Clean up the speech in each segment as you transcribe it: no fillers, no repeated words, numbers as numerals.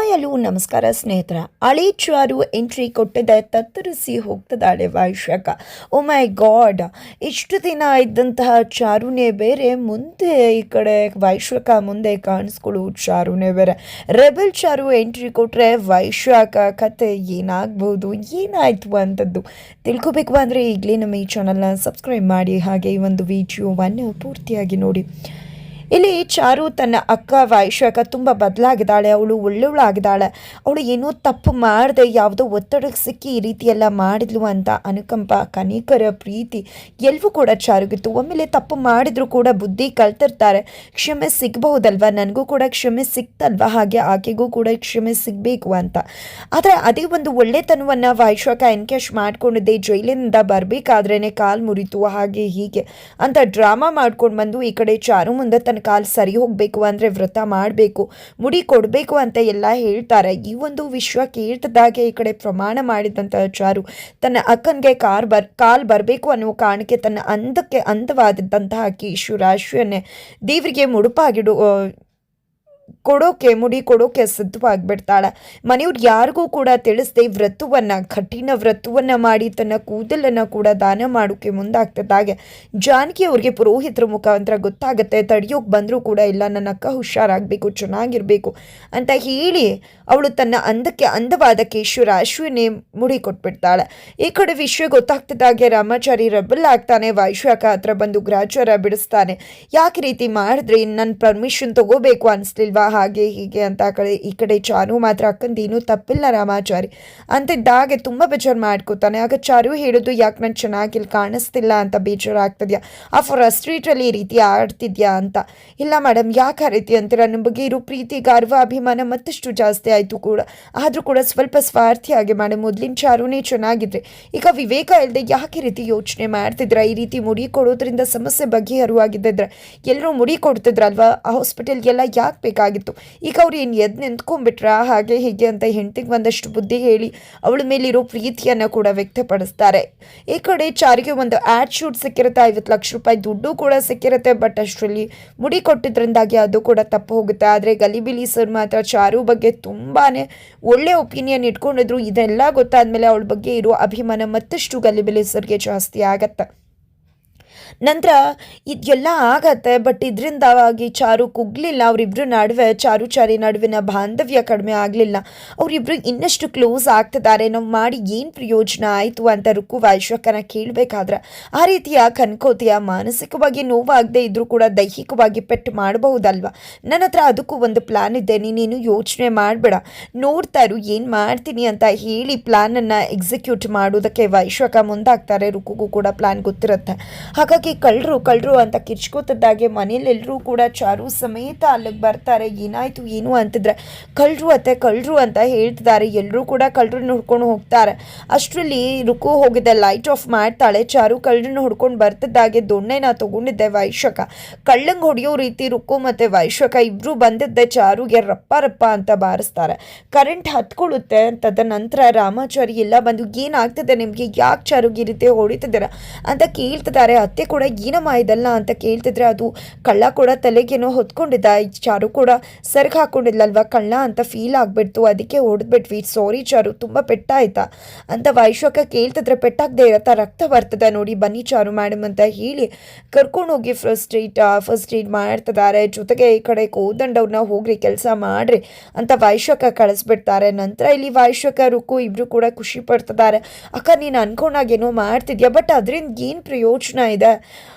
Hi hello ನಮಸ್ಕಾರ ಸ್ನೇಹಿತರ. ಹಳೆ ಚಾರು ಎಂಟ್ರಿ ಕೊಟ್ಟಿದೆ, ತತ್ತರಿಸಿ ಹೋಗ್ತದಾಳೆ ವೈಶಾಖ. ಓ ಮೈ ಗಾಡ್, ಇಷ್ಟು ದಿನ ಇದ್ದಂತಹ ಚಾರುನೇ ಬೇರೆ, ಮುಂದೆ ಈ ಕಡೆ ವೈಶಾಖ ಮುಂದೆ ಕಾಣಿಸ್ಕೊಳ್ಳೋ ಚಾರುನೇ ಬೇರೆ. ರೆಬಲ್ ಚಾರು ಎಂಟ್ರಿ ಕೊಟ್ಟರೆ ವೈಶಾಖ ಕತೆ ಏನಾಗ್ಬೋದು, ಏನಾಯ್ತು ಅಂಥದ್ದು ತಿಳ್ಕೊಬೇಕು ಅಂದರೆ ಈಗಲೇ ನಮ್ಮ ಈ ಚಾನಲ್ನ ಸಬ್ಸ್ಕ್ರೈಬ್ ಮಾಡಿ, ಹಾಗೆ ಈ ಒಂದು ವಿಡಿಯೋವನ್ನು ಪೂರ್ತಿಯಾಗಿ ನೋಡಿ. ಇಲ್ಲಿ ಚಾರು ತನ್ನ ಅಕ್ಕ ವೈಶಾಖ ತುಂಬ ಬದಲಾಗಿದ್ದಾಳೆ, ಅವಳು ಒಳ್ಳೆಯವಳಾಗಿದ್ದಾಳೆ. ಅವಳು ಏನೋ ತಪ್ಪು ಮಾಡದೆ ಯಾವುದೋ ಒತ್ತಡಕ್ಕೆ ಸಿಕ್ಕಿ ಈ ರೀತಿ ಎಲ್ಲ ಮಾಡಿದ್ಲು ಅಂತ ಅನುಕಂಪ, ಕನಿಕರ, ಪ್ರೀತಿ ಎಲ್ಲವೂ ಕೂಡ ಚಾರುಗಿತ್ತು. ಒಮ್ಮೆಲೆ ತಪ್ಪು ಮಾಡಿದ್ರು ಕೂಡ ಬುದ್ಧಿ ಕಲ್ತಿರ್ತಾರೆ, ಕ್ಷಮೆ ಸಿಗಬಹುದಲ್ವ, ನನಗೂ ಕೂಡ ಕ್ಷಮೆ ಸಿಕ್ತಲ್ವ, ಹಾಗೆ ಆಕೆಗೂ ಕೂಡ ಕ್ಷಮೆ ಸಿಗಬೇಕು ಅಂತ. ಆದರೆ ಅದೇ ಒಂದು ಒಳ್ಳೆತನವನ್ನು ವೈಶಾಖ ಎನ್ಕ್ಯಾಶ್ ಮಾಡ್ಕೊಂಡಿದ್ದೆ. ಜೈಲಿನಿಂದ ಬರಬೇಕಾದ್ರೇ ಕಾಲು ಮುರಿತು, ಹಾಗೆ ಹೀಗೆ ಅಂತ ಡ್ರಾಮಾ ಮಾಡ್ಕೊಂಡು ಬಂದು ಈ ಕಡೆ ಚಾರು ಮುಂದೆ ತನ್ನ ಕಾಲು ಸರಿ ಹೋಗಬೇಕು ಅಂದರೆ ವ್ರತ ಮಾಡಬೇಕು, ಮುಡಿ ಕೊಡಬೇಕು ಅಂತ ಎಲ್ಲ ಹೇಳ್ತಾರೆ. ಈ ಒಂದು ವಿಷಯ ಕೇಳ್ತದಾಗೆ ಈ ಕಡೆ ಪ್ರಮಾಣ ಮಾಡಿದಂಥ ಚಾರು ತನ್ನ ಅಕ್ಕನಿಗೆ ಕಾಲು ಬರಬೇಕು ಅನ್ನೋ ಕಾರಣಕ್ಕೆ ತನ್ನ ಅಂದವಾದಂತಹ ಕೇಶು ರಾಶಿಯನ್ನೇ ದೇವರಿಗೆ ಮುಡುಪಾಗಿಡು ಮುಡಿ ಕೊಡೋಕೆ ಸಿದ್ಧವಾಗಿಬಿಡ್ತಾಳೆ. ಮನೆಯವ್ರು ಯಾರಿಗೂ ಕೂಡ ತಿಳಿಸದೆ ಕಠಿಣ ವ್ರತವನ್ನು ಮಾಡಿ ತನ್ನ ಕೂದಲನ್ನು ಕೂಡ ದಾನ ಮಾಡೋಕ್ಕೆ ಮುಂದಾಗ್ತದಾಗೆ ಜಾನಕಿ ಅವ್ರಿಗೆ ಪುರೋಹಿತರ ಮುಖಾಂತರ ಗೊತ್ತಾಗುತ್ತೆ. ತಡಿಯೋಕೆ ಬಂದರೂ ಕೂಡ ಇಲ್ಲ, ನನ್ನ ಅಕ್ಕ ಹುಷಾರಾಗಬೇಕು, ಚೆನ್ನಾಗಿರಬೇಕು ಅಂತ ಹೇಳಿ ಅವಳು ತನ್ನ ಅಂದವಾದ ಕೇಶು ರಾಶಿಯನ್ನೇ ಮುಡಿ ಕೊಟ್ಬಿಡ್ತಾಳೆ. ಈ ಕಡೆ ವಿಷಯ ಗೊತ್ತಾಗ್ತದಾಗೆ ರಾಮಾಚಾರಿ ರೆಬಲ್ ಆಗ್ತಾನೆ. ವೈಶಾಖ ಹತ್ರ ಬಂದು ಗ್ರಾಚಾರ ಬಿಡಿಸ್ತಾನೆ. ಯಾಕೆ ರೀತಿ ಮಾಡಿದ್ರೆ ನನ್ನ ಪರ್ಮಿಷನ್ ತಗೋಬೇಕು ಅನಿಸ್ಲಿಲ್ವಾ, ಹಾಗೆ ಹೀಗೆ ಅಂತ. ಈ ಕಡೆ ಚಾರು ಮಾತ್ರ ಅಕ್ಕಂದೇನೂ ತಪ್ಪಿಲ್ಲ ರಾಮಾಚಾರಿ ಅಂತಿದ್ದಾಗೆ ತುಂಬ ಬೇಜಾರು ಮಾಡ್ಕೋತಾನೆ. ಆಗ ಚಾರು ಹೇಳೋದು, ಯಾಕೆ ನಾನು ಚೆನ್ನಾಗಿಲ್ಲಿ ಕಾಣಿಸ್ತಿಲ್ಲ ಅಂತ ಬೇಜಾರಾಗ್ತದ್ಯಾ, ಆ ಫ್ರಸ್ಟ್ರೇಟಲ್ಲಿ ಈ ರೀತಿ ಆಡ್ತಿದ್ಯಾ ಅಂತ. ಇಲ್ಲ ಮೇಡಮ್, ಯಾಕೆ ಆ ರೀತಿ ಅಂತೀರ, ನಮ್ಮ ಬಗ್ಗೆ ಇರೋ ಪ್ರೀತಿ ಗರ್ವ ಅಭಿಮಾನ ಮತ್ತಷ್ಟು ಜಾಸ್ತಿ ಆಯಿತು ಕೂಡ, ಆದರೂ ಕೂಡ ಸ್ವಲ್ಪ ಸ್ವಾರ್ಥಿಯಾಗಿ ಮೇಡಮ್, ಮೊದಲಿನ ಚಾರುನೇ ಚೆನ್ನಾಗಿದ್ರೆ ಈಗ ವಿವೇಕ ಇಲ್ಲದೆ ಯಾಕೆ ರೀತಿ ಯೋಚನೆ ಮಾಡ್ತಿದ್ರ, ಈ ರೀತಿ ಮುಡಿ ಕೊಡೋದ್ರಿಂದ ಸಮಸ್ಯೆ ಬಗೆಹರುವಾಗಿದ್ದಿದ್ರೆ ಎಲ್ಲರೂ ಮುಡಿ ಕೊಡ್ತಿದ್ರಲ್ವಾ, ಆ ಹಾಸ್ಪಿಟಲ್ಗೆಲ್ಲ ಯಾಕೆ ಬೇಕಾಗಿತ್ತು, ಈಗ ಅವ್ರು ಏನು ಎದ್ದು ನಿಂತ್ಕೊಂಡ್ಬಿಟ್ರ, ಹಾಗೆ ಹೀಗೆ ಅಂತ ಹೆಂಡತಿಗೆ ಒಂದಷ್ಟು ಬುದ್ಧಿ ಹೇಳಿ ಅವಳ ಮೇಲಿರೋ ಪ್ರೀತಿಯನ್ನು ಕೂಡ ವ್ಯಕ್ತಪಡಿಸ್ತಾರೆ. ಈ ಕಡೆ ಚಾರಿಗೆ ಒಂದು ಆ್ಯಡ್ ಶೂಟ್ ಸಿಕ್ಕಿರುತ್ತೆ, 50 ಲಕ್ಷ ರೂಪಾಯಿ ದುಡ್ಡು ಕೂಡ ಸಿಕ್ಕಿರುತ್ತೆ. ಬಟ್ ಅಷ್ಟರಲ್ಲಿ ಮುಡಿ ಕೊಟ್ಟಿದ್ರಿಂದಾಗಿ ಅದು ಕೂಡ ತಪ್ಪು ಹೋಗುತ್ತೆ. ಆದರೆ ಗಲಿಬಿಲಿ ಸರ್ ಮಾತ್ರ ಚಾರು ಬಗ್ಗೆ ತುಂಬಾ ಒಳ್ಳೆ ಒಪಿನಿಯನ್ ಇಟ್ಕೊಂಡಿದ್ರು. ಇದೆಲ್ಲ ಗೊತ್ತಾದ್ಮೇಲೆ ಅವಳ ಬಗ್ಗೆ ಇರೋ ಅಭಿಮಾನ ಮತ್ತಷ್ಟು ಗಲಿಬಿಲಿ ಸರ್ಗೆ ಜಾಸ್ತಿ ಆಗತ್ತೆ. ನಂತರ ಇದೆಲ್ಲ ಆಗತ್ತೆ. ಬಟ್ ಇದರಿಂದಾಗಿ ಚಾರು ಕುಗ್ಲಿಲ್ಲ. ಅವರಿಬ್ಬರ ನಡುವೆ ಚಾರಿ ನಡುವಿನ ಬಾಂಧವ್ಯ ಕಡಿಮೆ ಆಗಲಿಲ್ಲ. ಅವರಿಬ್ಬರು ಇನ್ನಷ್ಟು ಕ್ಲೋಸ್ ಆಗ್ತಿದ್ದಾರೆ. ನಾವು ಮಾಡಿ ಏನು ಪ್ರಯೋಜನ ಆಯಿತು ಅಂತ ರುಕ್ಕು ವೈಶಾಖನ ಕೇಳಬೇಕಾದ್ರೆ ಆ ರೀತಿಯ ಕನ್ಕೋತಿಯ ಮಾನಸಿಕವಾಗಿ ನೋವಾಗದೆ ಇದ್ರೂ ಕೂಡ ದೈಹಿಕವಾಗಿ ಪೆಟ್ಟು ಮಾಡಬಹುದಲ್ವ. ನನ್ನ ಹತ್ರ ಅದಕ್ಕೂ ಒಂದು ಪ್ಲ್ಯಾನ್ ಇದೆ, ನೀನೇನು ಯೋಚನೆ ಮಾಡಬೇಡ, ನೋಡ್ತಾ ಇರು ಏನು ಮಾಡ್ತೀನಿ ಅಂತ ಹೇಳಿ ಪ್ಲ್ಯಾನನ್ನು ಎಕ್ಸಿಕ್ಯೂಟ್ ಮಾಡೋದಕ್ಕೆ ವೈಶಾಖ ಮುಂದಾಗ್ತಾರೆ. ರುಕ್ಕುಗೂ ಕೂಡ ಪ್ಲ್ಯಾನ್ ಗೊತ್ತಿರುತ್ತೆ. ಹಾಗಾಗಿ ಕಳ್ಳರು ಅಂತ ಕಿರ್ಚ್ಕೋತಿದ್ದಾಗೆ ಮನೇಲೆಲ್ಲರೂ ಕೂಡ ಚಾರು ಸಮೇತ ಅಲ್ಲಿಗೆ ಬರ್ತಾರೆ. ಏನಾಯ್ತು ಏನು ಅಂತಿದ್ರೆ ಕಳ್ಳರು ಅಂತ ಹೇಳ್ತಿದ್ದಾರೆ. ಎಲ್ಲರೂ ಕೂಡ ಕಳ್ಳರನ್ನ ಹುಡ್ಕೊಂಡು ಹೋಗ್ತಾರೆ. ಅಷ್ಟರಲ್ಲಿ ರುಕು ಹೋಗಿದ್ದೆ ಲೈಟ್ ಆಫ್ ಮಾಡ್ತಾಳೆ. ಚಾರು ಕಳ್ಳರನ್ನ ಹುಡ್ಕೊಂಡು ಬರ್ತಿದ್ದಾಗೆ ದೊಣ್ಣೆನ ತಗೊಂಡಿದ್ದೆ ವೈಶಾಖ. ಕಳ್ಳಂಗೆ ಹೊಡೆಯೋ ರೀತಿ ರುಕು ಮತ್ತು ವೈಶಾಖ ಇಬ್ಬರು ಬಂದಿದ್ದೆ ಚಾರುಗೆ ರಪ್ಪ ಅಂತ ಬಾರಿಸ್ತಾರೆ. ಕರೆಂಟ್ ಹತ್ಕೊಳ್ಳುತ್ತೆ. ತದನಂತರ ರಾಮಾಚಾರಿ ಎಲ್ಲ ಬಂದು ಏನಾಗ್ತದೆ ನಿಮಗೆ, ಯಾಕೆ ಚಾರುಗೆ ಈ ರೀತಿ ಹೊಡಿತಿದ್ದೀರಾ ಅಂತ ಕೇಳ್ತಿದ್ದಾರೆ. ಅತ್ತೆ ಕೂಡ ಏನಮ್ಮ ಇದಲ್ಲ ಅಂತ ಕೇಳ್ತಿದ್ರೆ ಅದು ಕಳ್ಳ ಕೂಡ ತಲೆಗೇನೋ ಹೊತ್ಕೊಂಡಿದ್ದ, ಚಾರು ಕೂಡ ಸೆರ್ಗ್ ಹಾಕೊಂಡಿಲ್ಲಲ್ವ, ಕಳ್ಳ ಅಂತ ಫೀಲ್ ಆಗ್ಬಿಡ್ತು, ಅದಕ್ಕೆ ಹೊಡೆದ್ಬಿಟ್ವಿ, ಸಾರಿ ಚಾರು ತುಂಬ ಪೆಟ್ಟಾಯ್ತಾ ಅಂತ ವೈಶಾಖ ಕೇಳ್ತಿದ್ರೆ. ಪೆಟ್ಟಾಗದೆ ಇರತ್ತಾ, ರಕ್ತ ಬರ್ತದೆ ನೋಡಿ, ಬನ್ನಿ ಚಾರು ಮೇಡಮ್ ಅಂತ ಹೇಳಿ ಕರ್ಕೊಂಡೋಗಿ ಫಸ್ಟ್ ಏಡ್ ಮಾಡ್ತಿದ್ದಾರೆ. ಜೊತೆಗೆ ಈ ಕಡೆ ಕೋದಂಡವ್ರನ್ನ ಹೋಗ್ರಿ ಕೆಲಸ ಮಾಡ್ರಿ ಅಂತ ವೈಶಾಖ ಕಳಿಸ್ಬಿಡ್ತಾರೆ. ನಂತರ ಇಲ್ಲಿ ವೈಶಾಖ ರುಕ್ಕು ಇಬ್ರು ಕೂಡ ಖುಷಿ ಪಡ್ತಿದ್ದಾರೆ. ಅಕ್ಕ ನೀನು ಅನ್ಕೊಂಡಾಗೇನೋ ಮಾಡ್ತಿದ್ಯಾ, ಬಟ್ ಅದರಿಂದ ಏನು ಪ್ರಯೋಜನ ಇದೆ,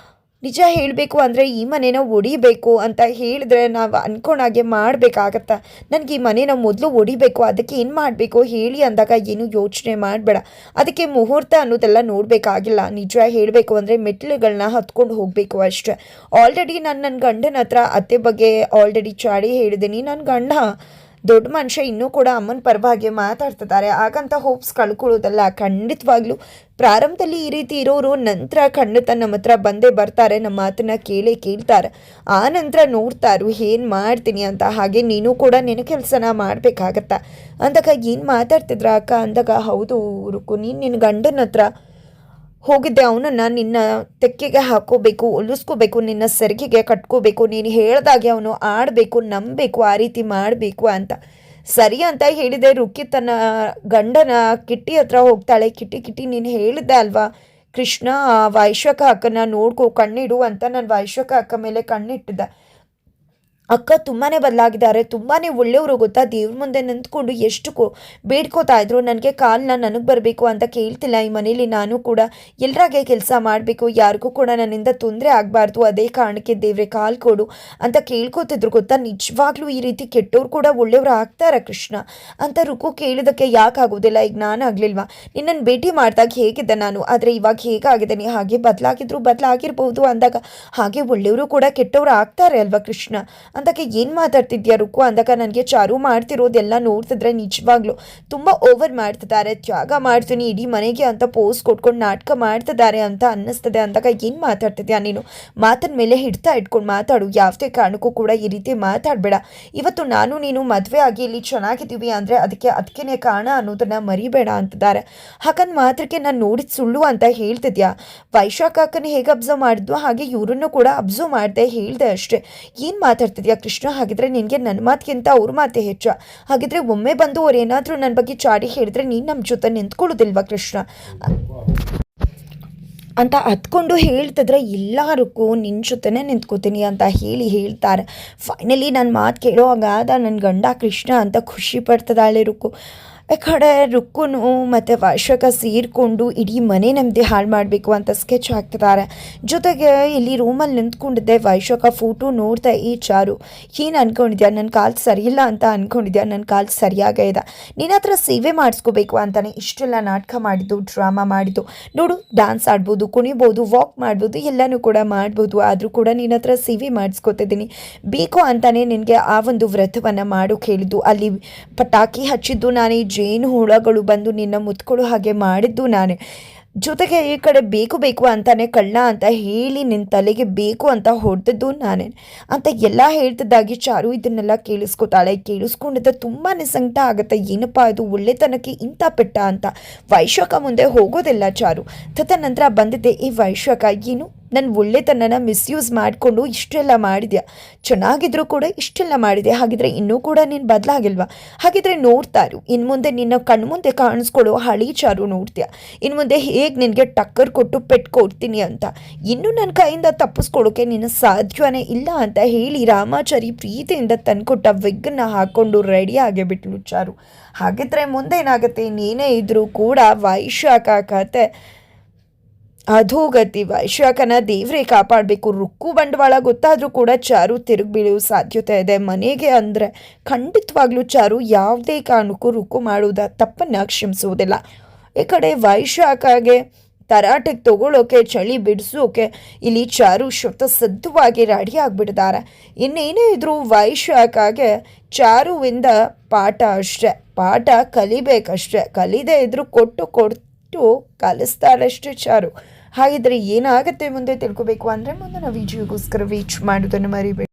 ನಿಜ ಹೇಳಬೇಕು ಅಂದರೆ ಈ ಮನೇನ ಒಡಿಬೇಕು ಅಂತ ಹೇಳಿದ್ರೆ ನಾವು ಅನ್ಕೊಂಡಾಗೆ ಮಾಡಬೇಕಾಗತ್ತ. ನನಗೆ ಈ ಮನೇನ ಮೊದಲು ಒಡಿಬೇಕು, ಅದಕ್ಕೆ ಏನು ಮಾಡಬೇಕು ಹೇಳಿ ಅಂದಾಗ ಏನು ಯೋಚನೆ ಮಾಡಬೇಡ, ಅದಕ್ಕೆ ಮುಹೂರ್ತ ಅನ್ನೋದೆಲ್ಲ ನೋಡಬೇಕಾಗಿಲ್ಲ. ನಿಜ ಹೇಳಬೇಕು ಅಂದರೆ ಮೆಟ್ಲುಗಳನ್ನ ಹತ್ಕೊಂಡು ಹೋಗಬೇಕು ಅಷ್ಟೇ. ಆಲ್ರೆಡಿ ನನ್ನ ಗಂಡನ ಹತ್ರ ಅತ್ತೆ ಬಗ್ಗೆ ಆಲ್ರೆಡಿ ಚಾಡಿ ಹೇಳಿದ್ದೀನಿ. ನನ್ನ ಗಂಡ ದೊಡ್ಡ ಮನುಷ್ಯ ಇನ್ನೂ ಕೂಡ ಅಮ್ಮನ ಪರವಾಗಿ ಮಾತಾಡ್ತಿದ್ದಾರೆ, ಹಾಗಂತ ಹೋಪ್ಸ್ ಕಳ್ಕೊಳ್ಳೋದಲ್ಲ. ಖಂಡಿತವಾಗ್ಲೂ ಪ್ರಾರಂಭದಲ್ಲಿ ಈ ರೀತಿ ಇರೋರು ನಂತರ ಖಂಡಿತ ನಮ್ಮ ಹತ್ರ ಬಂದೇ ಬರ್ತಾರೆ, ನಮ್ಮ ಮಾತನ್ನ ಕೇಳ್ತಾರೆ. ಆ ನಂತರ ನೋಡ್ತಾರು ಏನು ಮಾಡ್ತೀನಿ ಅಂತ. ಹಾಗೆ ನೀನು ಕೂಡ ನಿನ್ನ ಕೆಲಸನ ಮಾಡಬೇಕಾಗತ್ತ ಅಂದಾಗ ಏನು ಮಾತಾಡ್ತಿದ್ರ ಅಕ್ಕ ಅಂದಾಗ, ಹೌದು ರುಕು, ನೀನು ನಿನ್ನ ಗಂಡನ ಹತ್ರ ಹೋಗಿದ್ದೆ, ಅವನನ್ನು ನಿನ್ನ ತೆಕ್ಕೆಗೆ ಹಾಕೋಬೇಕು, ಒಲಿಸ್ಕೋಬೇಕು, ನಿನ್ನ ಸೆರಗಿಗೆ ಕಟ್ಕೋಬೇಕು, ನೀನು ಹೇಳ್ದಾಗೆ ಅವನು ಆಡಬೇಕು, ನಂಬಬೇಕು, ಆ ರೀತಿ ಮಾಡಬೇಕು ಅಂತ ಸರಿ ಅಂತ ಹೇಳಿದೆ. ರುಕ್ಕಿ ತನ್ನ ಗಂಡನ ಕಿಟ್ಟಿ ಹತ್ರ ಹೋಗ್ತಾಳೆ. ಕಿಟ್ಟಿ ನೀನು ಹೇಳಿದ್ದೆ ಅಲ್ವಾ ಕೃಷ್ಣ, ವೈಶಾಖ ಅಕ್ಕನ ನೋಡ್ಕೊ, ಕಣ್ಣಿಡು ಅಂತ. ನಾನು ವೈಶಾಖ ಅಕ್ಕ ಮೇಲೆ ಕಣ್ಣಿಟ್ಟಿದ್ದೆ. ಅಕ್ಕ ತುಂಬಾ ಬದಲಾಗಿದ್ದಾರೆ, ತುಂಬಾ ಒಳ್ಳೆಯವರು ಗೊತ್ತಾ. ದೇವ್ರ ಮುಂದೆ ನಿಂತ್ಕೊಂಡು ಎಷ್ಟು ಬೇಡ್ಕೋತಾ ಇದ್ರು, ನನಗೆ ಕಾಲನ್ನ ನನಗೆ ಬರಬೇಕು ಅಂತ ಕೇಳ್ತಿಲ್ಲ. ಈ ಮನೇಲಿ ನಾನು ಕೂಡ ಎಲ್ಲರಾಗೆ ಕೆಲಸ ಮಾಡಬೇಕು, ಯಾರಿಗೂ ಕೂಡ ನನ್ನಿಂದ ತೊಂದರೆ ಆಗಬಾರ್ದು, ಅದೇ ಕಾರಣಕ್ಕೆ ದೇವ್ರೆ ಕಾಲು ಕೊಡು ಅಂತ ಕೇಳ್ಕೊತಿದ್ರು ಗೊತ್ತಾ. ನಿಜವಾಗ್ಲೂ ಈ ರೀತಿ ಕೆಟ್ಟವ್ರು ಕೂಡ ಒಳ್ಳೆಯವರು ಆಗ್ತಾರ ಕೃಷ್ಣ ಅಂತ ರುಕ್ಕು ಕೇಳಿದಕ್ಕೆ ಯಾಕಾಗೋದಿಲ್ಲ, ಈಗ ನಾನು ಆಗಲಿಲ್ವಾ, ನಿನ್ನನ್ನು ಭೇಟಿ ಮಾಡಿದಾಗ ಹೇಗಿದ್ದೆ ನಾನು, ಆದರೆ ಇವಾಗ ಹೇಗಾಗಿದ್ದೇನೆ, ಹಾಗೆ ಬದಲಾಗಿರ್ಬೋದು ಅಂದಾಗ ಹಾಗೆ ಒಳ್ಳೆಯವರು ಕೂಡ ಕೆಟ್ಟವರು ಆಗ್ತಾರೆ ಅಲ್ವಾ ಕೃಷ್ಣ ಅಂದಕ್ಕೆ ಏನು ಮಾತಾಡ್ತಿದ್ಯಾ ರುಕ್ಕು ಅಂದಾಗ, ನನಗೆ ಚಾರು ಮಾಡ್ತಿರೋದೆಲ್ಲ ನೋಡ್ತಿದ್ರೆ ನಿಜವಾಗ್ಲೂ ತುಂಬ ಓವರ್ ಮಾಡ್ತಿದ್ದಾರೆ, ತ್ಯಾಗ ಮಾಡ್ತೀನಿ ಇಡೀ ಮನೆಗೆ ಅಂತ ಪೋಸ್ ಕೊಟ್ಕೊಂಡು ನಾಟಕ ಮಾಡ್ತಿದ್ದಾರೆ ಅಂತ ಅನ್ನಿಸ್ತದೆ ಅಂದಾಗ, ಏನು ಮಾತಾಡ್ತಿದ್ಯಾ ನೀನು, ಮಾತಿನ ಮೇಲೆ ಹಿಡ್ತಾ ಇಟ್ಕೊಂಡು ಮಾತಾಡು, ಯಾವುದೇ ಕಾರಣಕ್ಕೂ ಕೂಡ ಈ ರೀತಿ ಮಾತಾಡಬೇಡ. ಇವತ್ತು ನಾನು ನೀನು ಮದುವೆ ಆಗಿ ಇಲ್ಲಿ ಚೆನ್ನಾಗಿದ್ದೀವಿ ಅಂದರೆ ಅದಕ್ಕೇನೆ ಕಾರಣ ಅನ್ನೋದನ್ನು ಮರಿಬೇಡ ಅಂತಿದ್ದಾರೆ. ಹಾಗಂದು ಮಾತ್ರಕ್ಕೆ ನಾನು ನೋಡಿದ ಸುಳ್ಳು ಅಂತ ಹೇಳ್ತಿದ್ಯಾ. ವೈಶಾಖ ಅಕ್ಕನ ಹೇಗೆ ಅಬ್ಸರ್ವ್ ಮಾಡಿದ್ವು ಹಾಗೆ ಇವರನ್ನು ಕೂಡ ಅಬ್ಸರ್ವ್ ಮಾಡಿದೆ, ಹೇಳಿದೆ ಅಷ್ಟೇ. ಏನು ಮಾತಾಡ್ತಿದ್ಯಾ ಕೃಷ್ಣ, ಹಾಗಿದ್ರೆ ನಿನಗೆ ನನ್ನ ಮಾತಿಗಿಂತ ಅವ್ರ ಮಾತೇ ಹೆಚ್ಚ. ಹಾಗಿದ್ರೆ ಒಮ್ಮೆ ಬಂದು ಅವ್ರು ಏನಾದರೂ ನನ್ನ ಬಗ್ಗೆ ಚಾಡಿ ಹೇಳಿದ್ರೆ ನೀನು ನಮ್ಮ ಜೊತೆ ನಿಂತ್ಕೊಳ್ಳೋದಿಲ್ವಾ ಕೃಷ್ಣ ಅಂತ ಹತ್ಕೊಂಡು ಹೇಳ್ತಿದ್ರೆ, ಎಲ್ಲರಿಗೂ ನಿನ್ನ ಜೊತೆನೇ ನಿಂತ್ಕೋತೀನಿ ಅಂತ ಹೇಳ್ತಾರೆ. ಫೈನಲಿ ನನ್ನ ಮಾತು ಕೇಳೋ ಹಾಗಾದ ನನ್ನ ಗಂಡ ಕೃಷ್ಣ ಅಂತ ಖುಷಿ ಪಡ್ತದಾಳೆ ರುಕ್ಕು. ಈ ಕಡೆ ರುಕ್ಕುನು ಮತ್ತು ವೈಶಾಖ ಸೇರಿಕೊಂಡು ಇಡೀ ಮನೆ ನೆಮ್ಮದಿ ಹಾಳು ಮಾಡಬೇಕು ಅಂತ ಸ್ಕೆಚ್ ಹಾಕ್ತಿದ್ದಾರೆ. ಜೊತೆಗೆ ಇಲ್ಲಿ ರೂಮಲ್ಲಿ ನಿಂತ್ಕೊಂಡಿದ್ದೆ ವೈಶಾಖ ಫೋಟೋ ನೋಡ್ತಾ, ಈ ಚಾರು ಏನು ಅಂದ್ಕೊಂಡಿದ್ಯಾ, ನನ್ನ ಕಾಲು ಸರಿಯಿಲ್ಲ ಅಂತ ಅಂದ್ಕೊಂಡಿದ್ಯಾ, ನನ್ನ ಕಾಲು ಸರಿಯಾಗೇ ಇದೆ, ನಿನ್ನ ಹತ್ರ ಸೇವೆ ಮಾಡಿಸ್ಕೋಬೇಕು ಅಂತಲೇ ಇಷ್ಟೆಲ್ಲ ನಾಟಕ ಮಾಡಿದ್ದು, ಡ್ರಾಮಾ ಮಾಡಿದ್ದು. ನೋಡು, ಡ್ಯಾನ್ಸ್ ಆಡ್ಬೋದು, ಕುಣಿಬೋದು, ವಾಕ್ ಮಾಡ್ಬೋದು, ಎಲ್ಲನೂ ಕೂಡ ಮಾಡ್ಬೋದು, ಆದರೂ ಕೂಡ ನಿನ್ನ ಹತ್ರ ಸೇವೆ ಮಾಡಿಸ್ಕೋತಿದ್ದೀನಿ, ಬೇಕು ಅಂತಲೇ ನಿನಗೆ ಆ ಒಂದು ವ್ರತವನ್ನು ಮಾಡೋಕೆ ಹೇಳಿದ್ದು. ಅಲ್ಲಿ ಪಟಾಕಿ ಹಚ್ಚಿದ್ದು ನಾನೇ, ಜೇನು ಹುಳಗಳು ಬಂದು ನಿನ್ನ ಮುತ್ಕೊಳ್ಳೋ ಹಾಗೆ ಮಾಡಿದ್ದು ನಾನೇ, ಜೊತೆಗೆ ಈ ಕಡೆ ಬೇಕು ಅಂತಾನೆ ಕಳ್ಳ ಅಂತ ಹೇಳಿ ನಿನ್ನ ತಲೆಗೆ ಬೇಕು ಅಂತ ಹೊಡೆದದ್ದು ನಾನೇ ಅಂತ ಎಲ್ಲ ಹೇಳ್ತಿದ್ದಾಗಿ ಚಾರು ಇದನ್ನೆಲ್ಲ ಕೇಳಿಸ್ಕೊತಾಳೆ. ಕೇಳಿಸ್ಕೊಂಡಿದ್ದ ತುಂಬಾ ಸಂಕಟ ಆಗುತ್ತೆ. ಏನಪ್ಪ ಇದು ಒಳ್ಳೆತನಕ್ಕೆ ಇಂಥ ಪೆಟ್ಟ ಅಂತ. ವೈಶಾಖ ಮುಂದೆ ಹೋಗೋದಿಲ್ಲ ಚಾರು. ತದನಂತರ ಬಂದಿದ್ದೆ, ಈ ವೈಶಾಖ ಏನು ನನ್ನ ಒಳ್ಳೆತನನ ಮಿಸ್ಯೂಸ್ ಮಾಡಿಕೊಂಡು ಇಷ್ಟೆಲ್ಲ ಮಾಡಿದ್ಯಾ, ಚೆನ್ನಾಗಿದ್ರು ಕೂಡ ಇಷ್ಟೆಲ್ಲ ಮಾಡಿದೆ, ಹಾಗಿದ್ರೆ ಇನ್ನೂ ಕೂಡ ನೀನು ಬದಲಾಗಿಲ್ವಾ, ಹಾಗಿದ್ರೆ ನೋಡ್ತಾರು ಇನ್ನು ಮುಂದೆ ನಿನ್ನ ಕಣ್ಮುಂದೆ ಕಾಣಿಸ್ಕೊಳ್ಳೋ ಹಳಿ ಚಾರು ನೋಡ್ತೀಯ, ಇನ್ನು ಮುಂದೆ ಹೇಗೆ ನಿನಗೆ ಟಕ್ಕರ್ ಕೊಟ್ಟು ಪೆಟ್ಟು ಕೊಡ್ತೀನಿ ಅಂತ, ಇನ್ನೂ ನನ್ನ ಕೈಯಿಂದ ತಪ್ಪಿಸ್ಕೊಳ್ಳೋಕೆ ನಿನ್ನ ಸಾಧ್ಯವೇ ಇಲ್ಲ ಅಂತ ಹೇಳಿ ರಾಮಾಚಾರಿ ಪ್ರೀತಿಯಿಂದ ತಂದ್ಕೊಟ್ಟ ವಿಗ್ಗನ್ನು ಹಾಕ್ಕೊಂಡು ರೆಡಿ ಆಗಿಬಿಟ್ಲು ಚಾರು. ಹಾಗಿದ್ರೆ ಮುಂದೆ ಏನಾಗುತ್ತೆ, ನೀನೇ ಇದ್ರೂ ಕೂಡ ವೈಶಾಖ ಕತೆ ಅಧೋಗತಿ. ವೈಶಾಖನ ದೇವ್ರೇ ಕಾಪಾಡಬೇಕು. ರುಕ್ಕು ಬಂಡವಾಳ ಗೊತ್ತಾದರೂ ಕೂಡ ಚಾರು ತಿರುಗಿ ಬೀಳುವ ಸಾಧ್ಯತೆ ಇದೆ. ಮನೆಗೆ ಅಂದರೆ ಖಂಡಿತವಾಗ್ಲೂ ಚಾರು ಯಾವುದೇ ಕಾರಣಕ್ಕೂ ರುಕ್ಕು ಮಾಡುವುದ ತಪ್ಪನ್ನು ಕ್ಷಮಿಸುವುದಿಲ್ಲ. ಈ ಕಡೆ ವೈಶಾಖಗೆ ತರಾಟೆಗೆ ತಗೊಳ್ಳೋಕೆ, ಚಳಿ ಬಿಡಿಸೋಕೆ ಇಲ್ಲಿ ಚಾರು ಸದ್ದುವಾಗಿ ರೆಡಿ ಆಗಿಬಿಟ್ಟಿದ್ದಾರೆ. ಇನ್ನೇನೇ ಇದ್ರೂ ವೈಶಾಖಗೆ ಚಾರುವಿಂದ ಪಾಠ ಅಷ್ಟೇ, ಪಾಠ ಕಲಿಬೇಕಷ್ಟೆ, ಕಲಿದೇ ಇದ್ರೂ ಕೊಟ್ಟು ಕಲಿಸ್ತಾರಷ್ಟೇ ಚಾರು. ಹಾಗಿದ್ರೆ ಏನಾಗುತ್ತೆ ಮುಂದೆ ತಿಳ್ಕೊಬೇಕು ಅಂದರೆ ಮುಂದಿನ ವಿಡಿಯೋಗೋಸ್ಕರ ವೇಟ್ ಮಾಡೋದನ್ನು ಮರಿಬೇಡಿ.